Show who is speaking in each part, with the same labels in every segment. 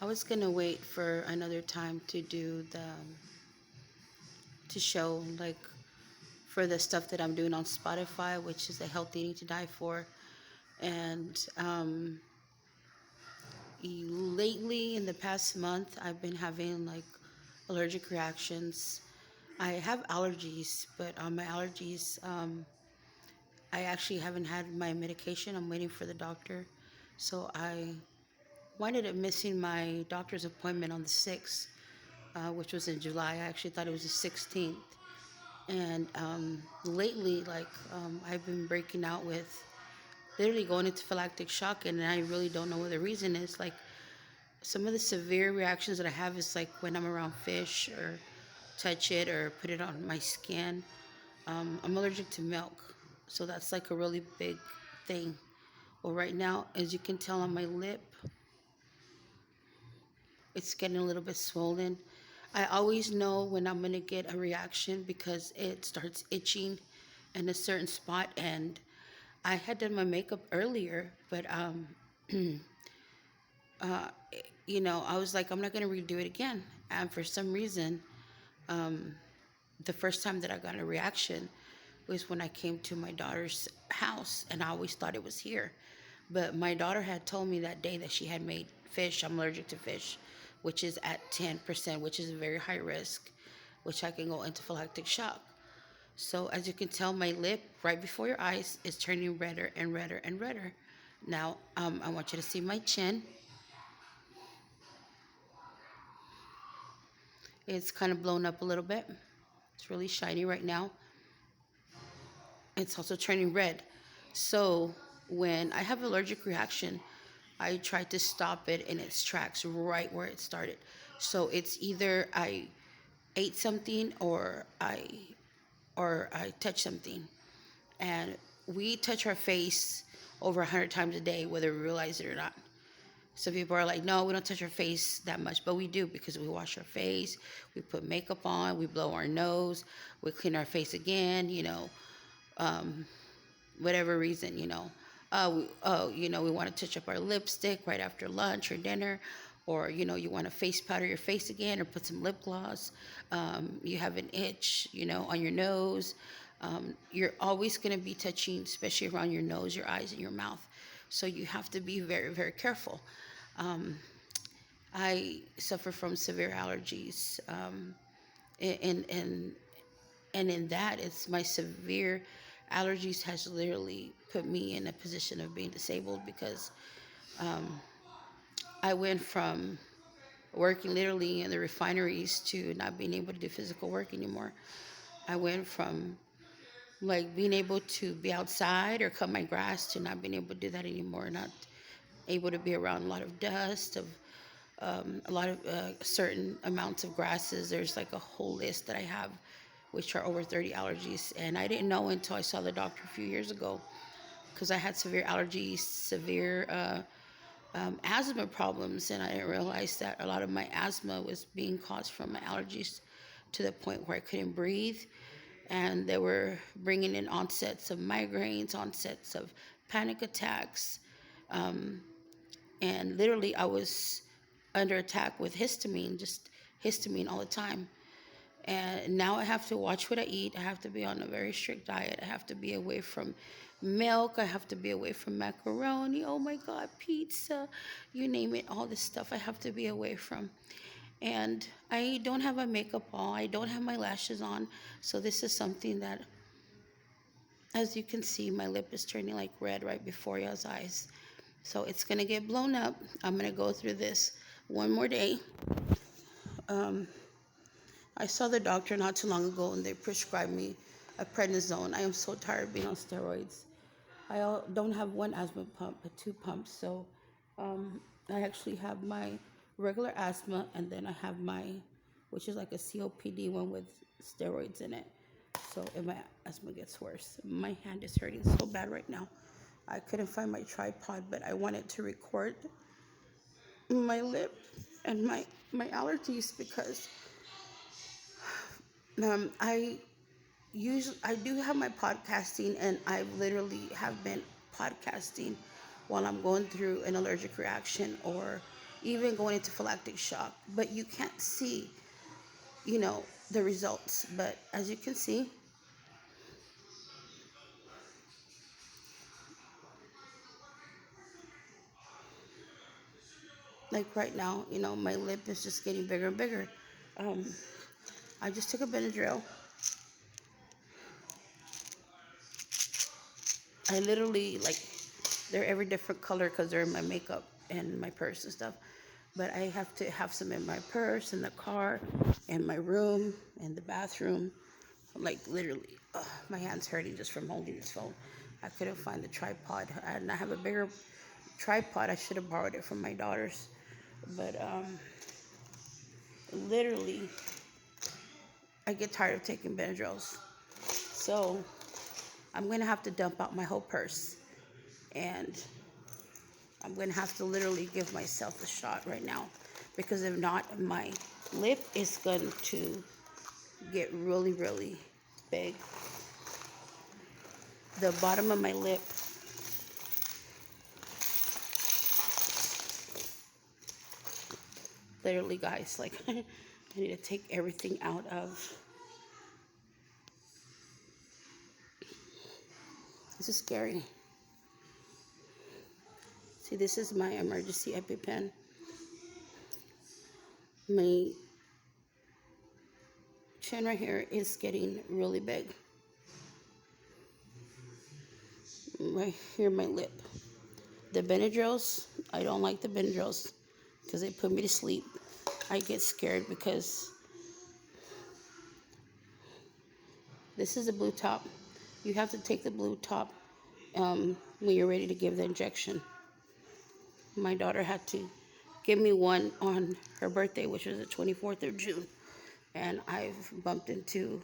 Speaker 1: I was gonna wait for another time to do to show like for the stuff that I'm doing on Spotify, which is the Healthy Eating to Die For. And lately, in the past month, I've been having like allergic reactions. I have allergies, but on my allergies, I actually haven't had my medication. I'm waiting for the doctor. So I winded up missing my doctor's appointment on the 6th, which was in July. I actually thought it was the 16th. And lately, I've been breaking out with literally going into phalactic shock, and I really don't know what the reason is. Like, some of the severe reactions that I have is like when I'm around fish or touch it or put it on my skin. I'm allergic to milk, so that's like a really big thing. Well, right now, as you can tell on my lip, it's getting a little bit swollen. I always know when I'm gonna get a reaction because it starts itching in a certain spot. And I had done my makeup earlier, but uh, I was like, I'm not gonna redo it again. And for some reason, the first time that I got a reaction was when I came to my daughter's house, and I always thought it was here. But my daughter had told me that day that she had made fish. I'm allergic to fish, which is at 10%, which is a very high risk, which I can go into phylactic shock. So as you can tell, my lip right before your eyes is turning redder and redder and redder. Now, I want you to see my chin. It's kind of blown up a little bit. It's really shiny right now. It's also turning red. So when I have allergic reaction, I try to stop it in its tracks right where it started. So it's either I ate something or I touch something. And we touch our face over 100 times a day, whether we realize it or not. Some people are like, no, we don't touch our face that much, but we do, because we wash our face, we put makeup on, we blow our nose, we clean our face again, whatever reason, we want to touch up our lipstick right after lunch or dinner, or, you want to face powder your face again or put some lip gloss. You have an itch, on your nose. You're always going to be touching, especially around your nose, your eyes, and your mouth. So you have to be very, very careful. I suffer from severe allergies, and in that, it's my severe allergies has literally put me in a position of being disabled, because I went from working literally in the refineries to not being able to do physical work anymore. I went from like being able to be outside or cut my grass to not being able to do that anymore. Not able to be around a lot of dust, of a lot of certain amounts of grasses. There's like a whole list that I have, which are over 30 allergies. And I didn't know until I saw the doctor a few years ago, because I had severe allergies, severe asthma problems. And I didn't realize that a lot of my asthma was being caused from my allergies, to the point where I couldn't breathe. And they were bringing in onsets of migraines, onsets of panic attacks. And literally, I was under attack with histamine, just histamine all the time. And now I have to watch what I eat. I have to be on a very strict diet. I have to be away from milk. I have to be away from macaroni. Oh my God, pizza, you name it, all this stuff I have to be away from. And I don't have my makeup on. I don't have my lashes on. So this is something that, as you can see, my lip is turning like red right before your eyes. So it's going to get blown up. I'm going to go through this one more day. I saw the doctor not too long ago, and they prescribed me a prednisone. I am so tired of being on steroids. I don't have one asthma pump, but two pumps. So I actually have my regular asthma, and then I have my, which is like a COPD one with steroids in it. So if my asthma gets worse, my hand is hurting so bad right now. I couldn't find my tripod, but I wanted to record my lip and my allergies, because I do have my podcasting, and I literally have been podcasting while I'm going through an allergic reaction, or even going into phalactic shock, but you can't see, the results. But as you can see, like right now, my lip is just getting bigger and bigger. Um, I just took a Benadryl. I literally, like, they're every different color because they're in my makeup and my purse and stuff. But I have to have some in my purse, in the car, in my room, in the bathroom. Like, literally, my hand's hurting just from holding this phone. I couldn't find the tripod. And I have a bigger tripod. I should have borrowed it from my daughter's. But literally, I get tired of taking Benadryls. So I'm going to have to dump out my whole purse. And I'm going to have to literally give myself a shot right now. Because if not, my lip is going to get really, really big. The bottom of my lip literally, guys, like, I need to take everything out of. This is scary. See, this is my emergency Epi-pen. My chin right here is getting really big. Right here, my lip. The Benadryls, I don't like the Benadryls because they put me to sleep. I get scared because this is a blue top. You have to take the blue top when you're ready to give the injection. My daughter had to give me one on her birthday, which was the 24th of June. And I've bumped into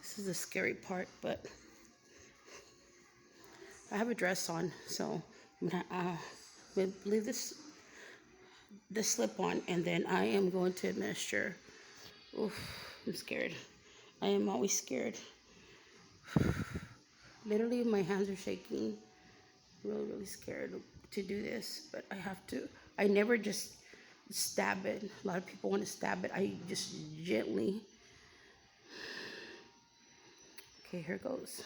Speaker 1: this is the scary part, but I have a dress on, so I'm gonna leave this slip on, and then I am going to administer. Oof, I'm scared. I am always scared. Literally, my hands are shaking. Really, really scared to do this, but I have to. I never just stab it. A lot of people want to stab it. I just gently. Okay, here goes.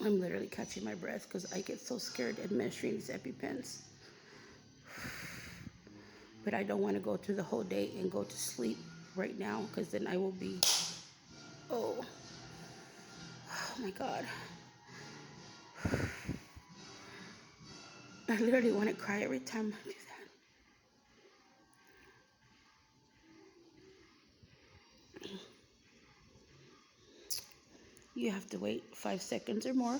Speaker 1: I'm literally catching my breath because I get so scared administering these EpiPens. But I don't want to go through the whole day and go to sleep right now because then I will be, oh my God. I literally want to cry every time I do that. You have to wait 5 seconds or more.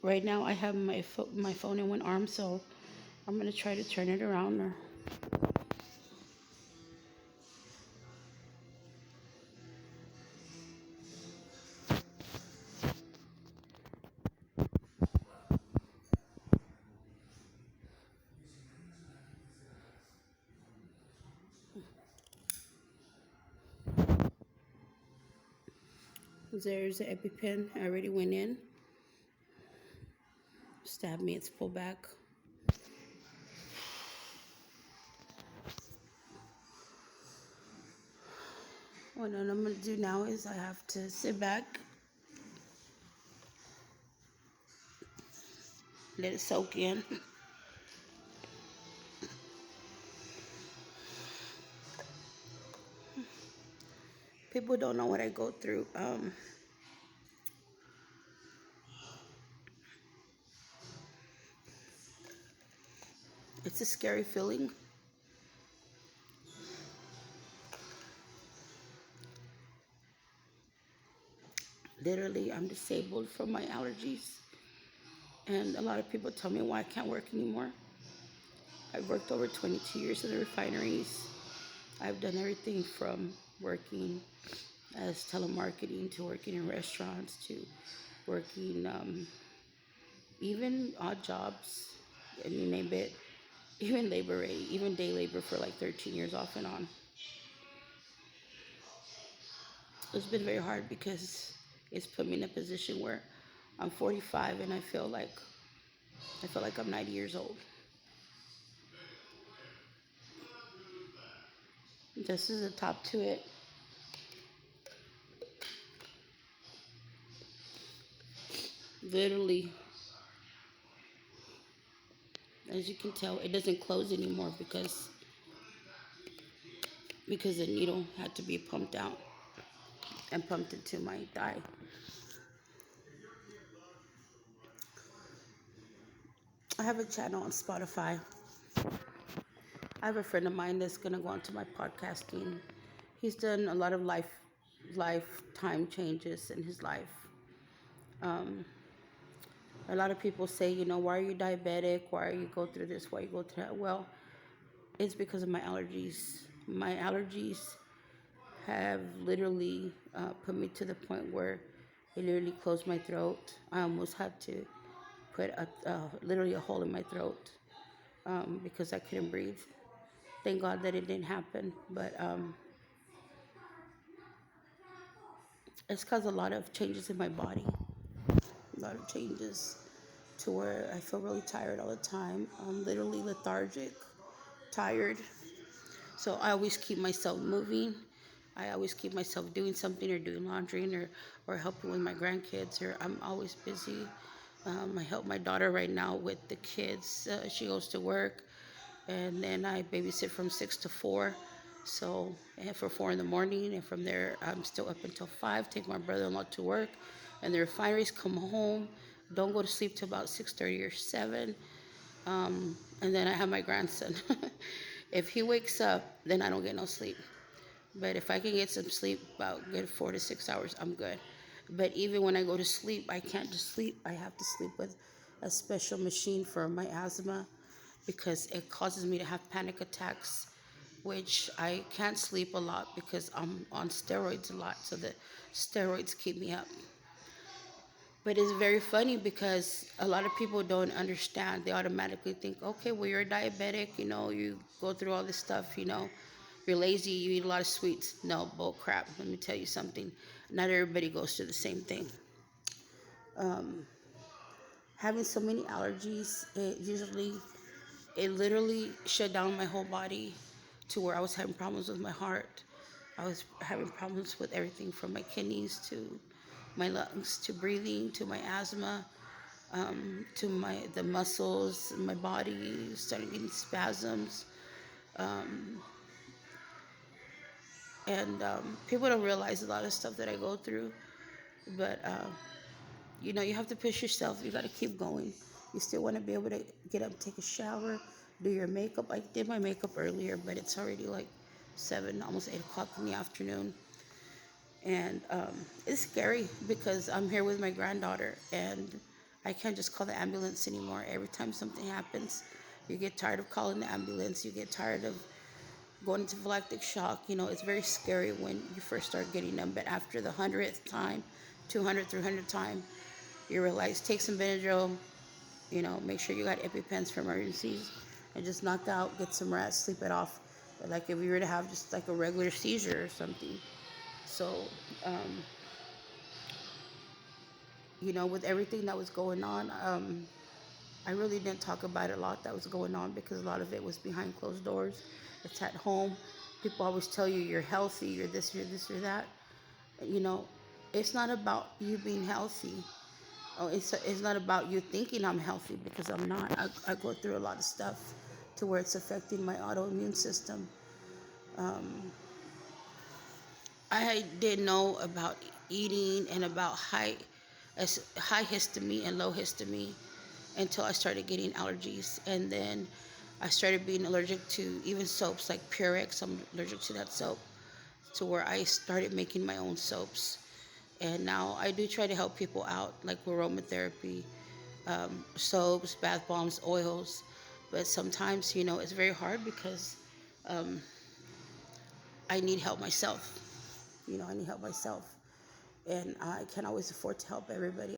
Speaker 1: Right now I have my phone in one arm, so I'm going to try to turn it around. There's the EpiPen. I already went in. Stab me, it's pulled back. What I'm going to do now is I have to sit back, let it soak in. People don't know what I go through. It's a scary feeling. Literally, I'm disabled from my allergies. And a lot of people tell me why I can't work anymore. I've worked over 22 years in the refineries. I've done everything from working as telemarketing to working in restaurants to working even odd jobs, and you name it, even labor rate, even day labor for like 13 years off and on. It's been very hard because it's put me in a position where I'm 45 and I feel like I'm 90 years old. This is the top to it. Literally, as you can tell, it doesn't close anymore because the needle had to be pumped out and pumped into my thigh. I have a channel on Spotify. I have a friend of mine that's gonna go onto my podcasting. He's done a lot of lifetime changes in his life. Um, a lot of people say, why are you diabetic? Why are you go through this? Why you go through that? Well, it's because of my allergies. My allergies have literally put me to the point where it literally closed my throat. I almost had to put literally a hole in my throat because I couldn't breathe. Thank God that it didn't happen, but it's caused a lot of changes in my body, a lot of changes to where I feel really tired all the time. I'm literally lethargic, tired. So I always keep myself moving. I always keep myself doing something or doing laundry or helping with my grandkids, or I'm always busy. I help my daughter right now with the kids. She goes to work, and then I babysit from 6 to 4. So for 4 in the morning, and from there I'm still up until 5. Take my brother-in-law to work, and the refineries come home. Don't go to sleep till about 6:30 or 7. And then I have my grandson. If he wakes up, then I don't get no sleep. But if I can get some sleep, about good 4 to 6 hours, I'm good. But even when I go to sleep, I can't just sleep. I have to sleep with a special machine for my asthma because it causes me to have panic attacks, which I can't sleep a lot because I'm on steroids a lot. So the steroids keep me up. But it's very funny because a lot of people don't understand. They automatically think, okay, well, you're a diabetic, you go through all this stuff, you're lazy, you eat a lot of sweets. No, bull crap. Let me tell you something. Not everybody goes through the same thing. Um, Having so many allergies, it literally shut down my whole body to where I was having problems with my heart. I was having problems with everything from my kidneys to my lungs to breathing to my asthma. To the muscles in my body started getting spasms, um, and people don't realize a lot of stuff that I go through. But you have to push yourself. You got to keep going. You still want to be able to get up, take a shower, do your makeup. I did my makeup earlier, but it's already like 7, almost 8 o'clock in the afternoon. And it's scary because I'm here with my granddaughter and I can't just call the ambulance anymore. Every time something happens, you get tired of calling the ambulance. You get tired of going into phalactic shock. It's very scary when you first start getting them, but after the 100th time, 200th, 300th time, you realize take some Benadryl, make sure you got Epi-pens for emergencies, and just knock out, get some rest, sleep it off. But like if you were to have just like a regular seizure or something. So, um, with everything that was going on, I really didn't talk about it a lot that was going on because a lot of it was behind closed doors. It's at home. People always tell you you're healthy, you're this, you're that. You know, it's not about you being healthy. Oh, it's not about you thinking I'm healthy because I'm not. I go through a lot of stuff to where it's affecting my autoimmune system. Um, I didn't know about eating and about high histamine and low histamine until I started getting allergies. And then I started being allergic to even soaps like Purex. I'm allergic to that soap, to where I started making my own soaps. And now I do try to help people out, like with aromatherapy, soaps, bath bombs, oils. But sometimes, it's very hard because um, I need help myself. I need help myself. And I can't always afford to help everybody.